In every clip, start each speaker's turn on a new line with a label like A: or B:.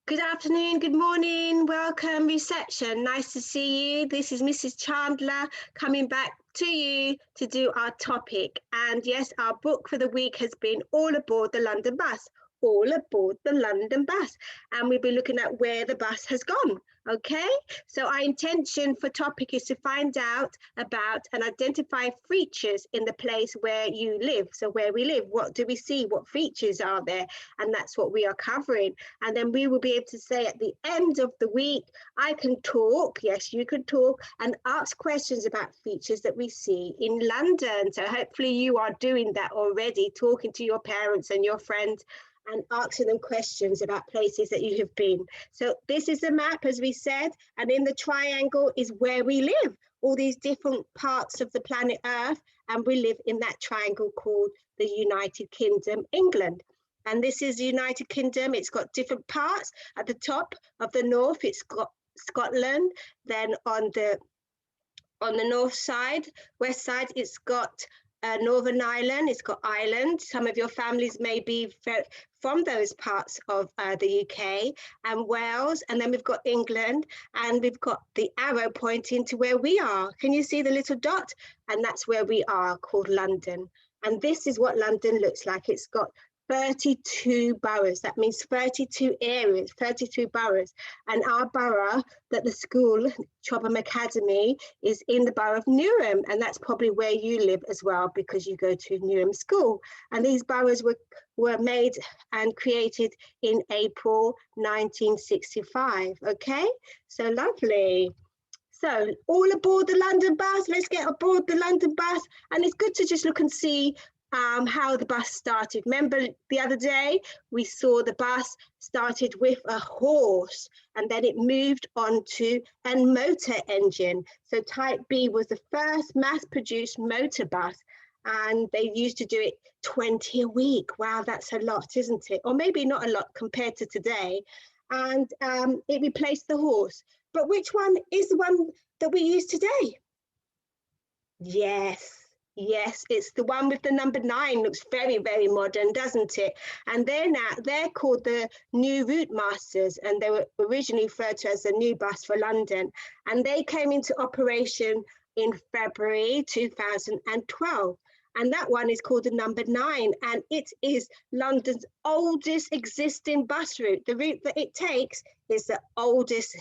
A: Good afternoon, good morning, welcome reception. Nice to see you. This is Mrs. Chandler coming back to you to do our topic. And yes, our book for the week has been All Aboard the London Bus. All aboard the London bus. And we'll be looking at where the bus has gone. Okay, so our intention for topic is to find out about and identify features in the place where you live. So where we live, what do we see? What features are there? And that's what we are covering. And then we will be able to say at the end of the week, I can talk, yes, you can talk and ask questions about features that we see in London. So hopefully you are doing that already, talking to your parents and your friends and asking them questions about places that you have been. So this is the map, as we said, and in the triangle is where we live, all these different parts of the planet Earth, and we live in that triangle called the United Kingdom, England. And this is the United Kingdom. It's got different parts. At the top of the north, it's got Scotland. Then on the north side, west side, it's got Northern Ireland, it's got Ireland. Some of your families may be from those parts of the UK, and Wales, and then we've got England, and we've got the arrow pointing to where we are. Can you see the little dot? And that's where we are, called London. And this is what London looks like. It's got 32 boroughs. That means 32 areas, 32 boroughs. And our borough, that the school, Chobham Academy, is in the borough of Newham. And that's probably where you live as well, because you go to Newham School. And these boroughs were made and created in April 1965. Okay, so lovely. So all aboard the London bus. Let's get aboard the London bus. And it's good to just look and see how the bus started. Remember the other day, we saw the bus started with a horse and then it moved on to a motor engine. So type B was the first mass-produced motor bus, and they used to do it 20 a week. Wow, that's a lot, isn't it? Or maybe not a lot compared to today. And it replaced the horse. But which one is the one that we use today? Yes, it's the one with the number 9. Looks very, very modern, doesn't it? And they're called the New Route Masters, and they were originally referred to as the New Bus for London. And they came into operation in February 2012. And that one is called the number 9, and it is London's oldest existing bus route. The route that it takes is the oldest,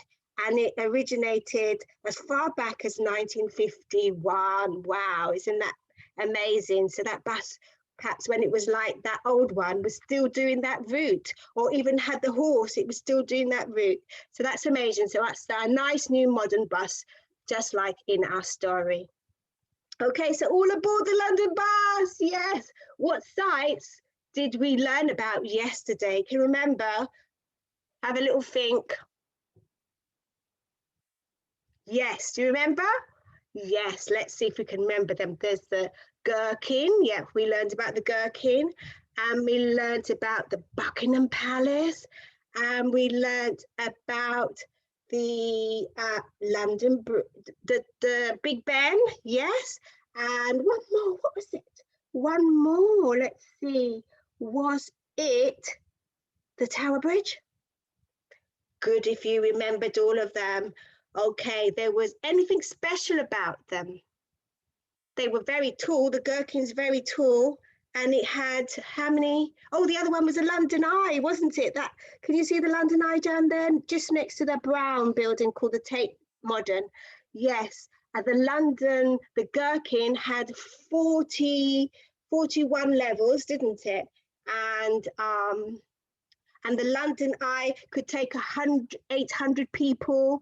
A: and it originated as far back as 1951. Wow, isn't that amazing? So that bus, perhaps when it was like that old one, was still doing that route, or even had the horse, it was still doing that route. So that's amazing. So that's a nice new modern bus, just like in our story. Okay, so all aboard the London bus. Yes. What sites did we learn about yesterday? Can you remember? Have a little think. Yes, do you remember? Yes, let's see if we can remember them. There's the Gherkin. Yeah, we learned about the Gherkin. And we learned about the Buckingham Palace. And we learned about the London, the Big Ben. Yes. And one more, what was it? One more, let's see. Was it the Tower Bridge? Good if you remembered all of them. Okay, there was anything special about them? They were very tall. The Gherkin's very tall, and it had how many? Oh, the other one was a London Eye, wasn't it? That, can you see the London Eye down there, just next to the brown building called the Tate Modern? Yes, the Gherkin had 41 levels, didn't it? And the London Eye could take 800 people.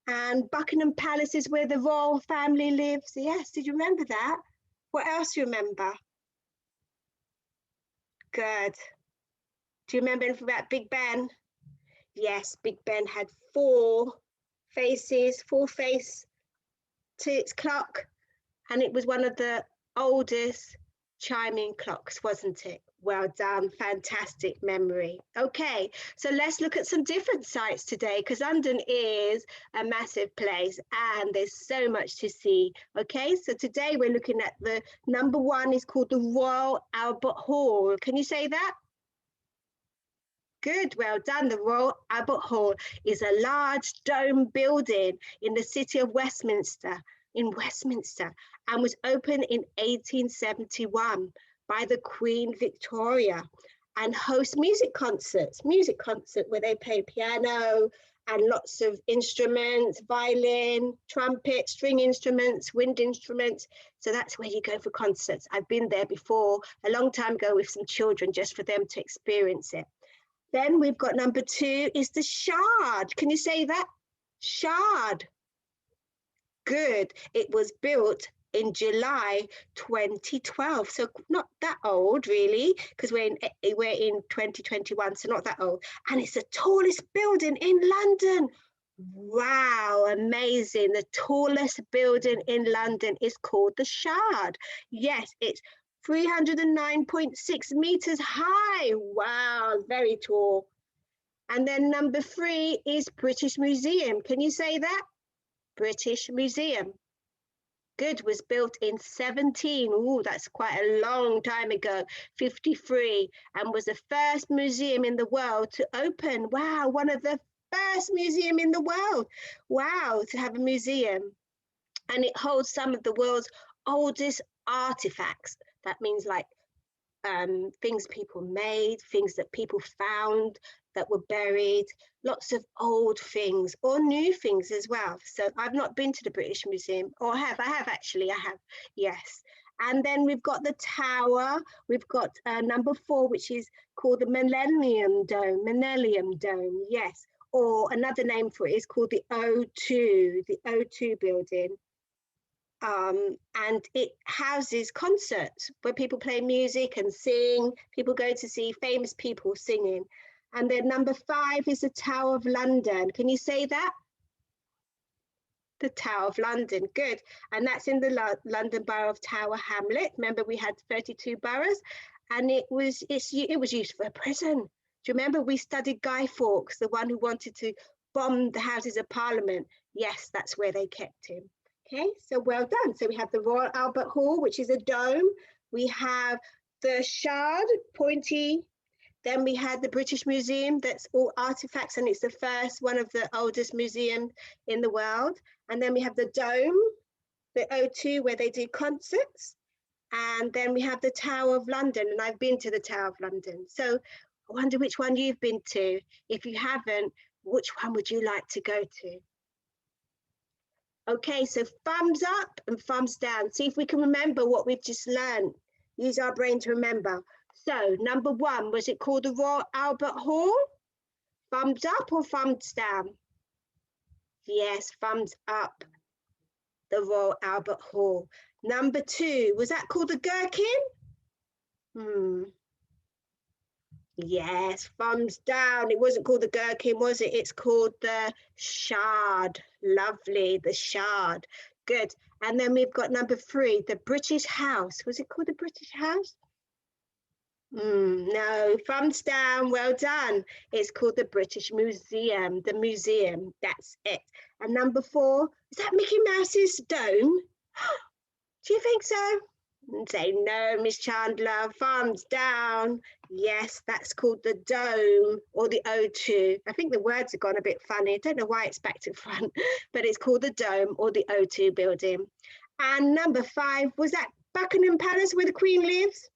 A: And Buckingham Palace is where the royal family lives. Yes, did you remember that? What else do you remember? Good. Do you remember anything about Big Ben? Yes, Big Ben had 4 faces to its clock. And it was one of the oldest chiming clocks, wasn't it? Well done, fantastic memory. Okay, so let's look at some different sites today, because London is a massive place and there's so much to see. Okay, so today we're looking at the number 1 is called the Royal Albert Hall. Can you say that? Good, well done. The Royal Albert Hall is a large dome building in the city of Westminster, and was opened in 1871 by the Queen Victoria, and hosts music concerts where they play piano and lots of instruments, violin, trumpet, string instruments, wind instruments. So that's where you go for concerts. I've been there before a long time ago with some children just for them to experience it. Then we've got number 2 is the Shard. Can you say that? Shard. Good. It was built in July 2012. So not that old really, because we're in 2021, so not that old. And it's the tallest building in London. Wow, amazing. The tallest building in London is called the Shard. Yes, it's 309.6 meters high. Wow, very tall. And then number 3 is British Museum. Can you say that? British Museum. Good, was built in 17. Oh, that's quite a long time ago, 53, and was the first museum in the world to open. Wow, one of the first museum in the world. Wow, to have a museum. And it holds some of the world's oldest artifacts. That means like things people made, things that people found that were buried, lots of old things or new things as well. So I've not been to the British Museum, or have. I have actually, I have, yes. And then we've got the tower. We've got number 4, which is called the Millennium Dome, yes. Or another name for it is called the O2 building. And it houses concerts where people play music and sing. People go to see famous people singing. And then number 5 is the Tower of London. Can you say that? The Tower of London, good. And that's in the London Borough of Tower Hamlet. Remember, we had 32 boroughs, and it was used for a prison. Do you remember we studied Guy Fawkes, the one who wanted to bomb the Houses of Parliament? Yes, that's where they kept him. Okay, so well done. So we have the Royal Albert Hall, which is a dome. We have the Shard, pointy. Then we had the British Museum, that's all artifacts, and it's the first, one of the oldest museums in the world. And then we have the Dome, the O2, where they do concerts. And then we have the Tower of London, and I've been to the Tower of London. So I wonder which one you've been to. If you haven't, which one would you like to go to? Okay, so thumbs up and thumbs down. See if we can remember what we've just learned. Use our brain to remember. So number 1, was it called the Royal Albert Hall? Thumbs up or thumbs down? Yes, thumbs up, the Royal Albert Hall. Number 2, was that called the Gherkin? Yes, thumbs down. It wasn't called the Gherkin, was it? It's called the Shard. Lovely, the Shard. Good. And then we've got number 3, the British House. Was it called the British House? No, thumbs down, well done. It's called the British Museum, the museum, that's it. And number 4, is that Mickey Mouse's dome? Do you think so? Say no, Miss Chandler, thumbs down. Yes, that's called the Dome or the O2. I think the words have gone a bit funny. I don't know why it's back to front, but it's called the Dome or the O2 building. And number 5, was that Buckingham Palace where the Queen lives?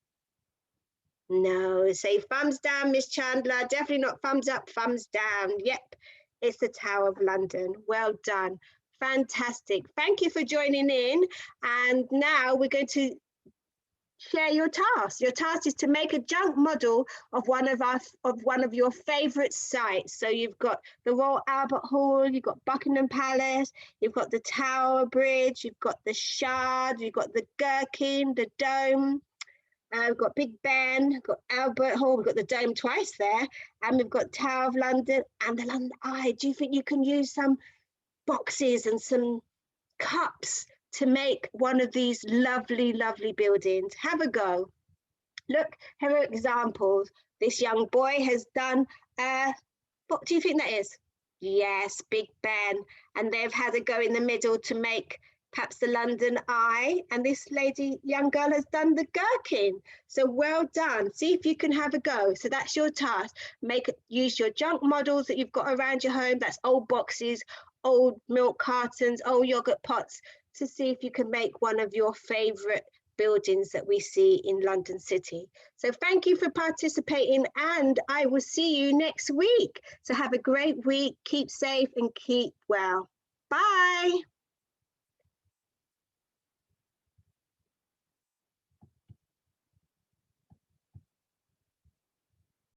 A: No, say thumbs down, Miss Chandler. Definitely not thumbs up, thumbs down. Yep, it's the Tower of London. Well done. Fantastic. Thank you for joining in. And now we're going to share your task. Your task is to make a junk model of one of your favorite sites. So you've got the Royal Albert Hall, you've got Buckingham Palace, you've got the Tower Bridge, you've got the Shard, you've got the Gherkin, the Dome. We've got Big Ben, we've got Albert Hall, we've got the Dome twice there, and we've got Tower of London and the London Eye. Do you think you can use some boxes and some cups to make one of these lovely, lovely buildings? Have a go. Look, here are examples. This young boy has done, what do you think that is? Yes, Big Ben. And they've had a go in the middle to make perhaps the London Eye, and this young girl has done the gherkin. So well done. See if you can have a go. So that's your task. Use your junk models that you've got around your home. That's old boxes, old milk cartons, old yogurt pots, to see if you can make one of your favorite buildings that we see in London City. So thank you for participating, and I will see you next week. So have a great week, keep safe and keep well. Bye.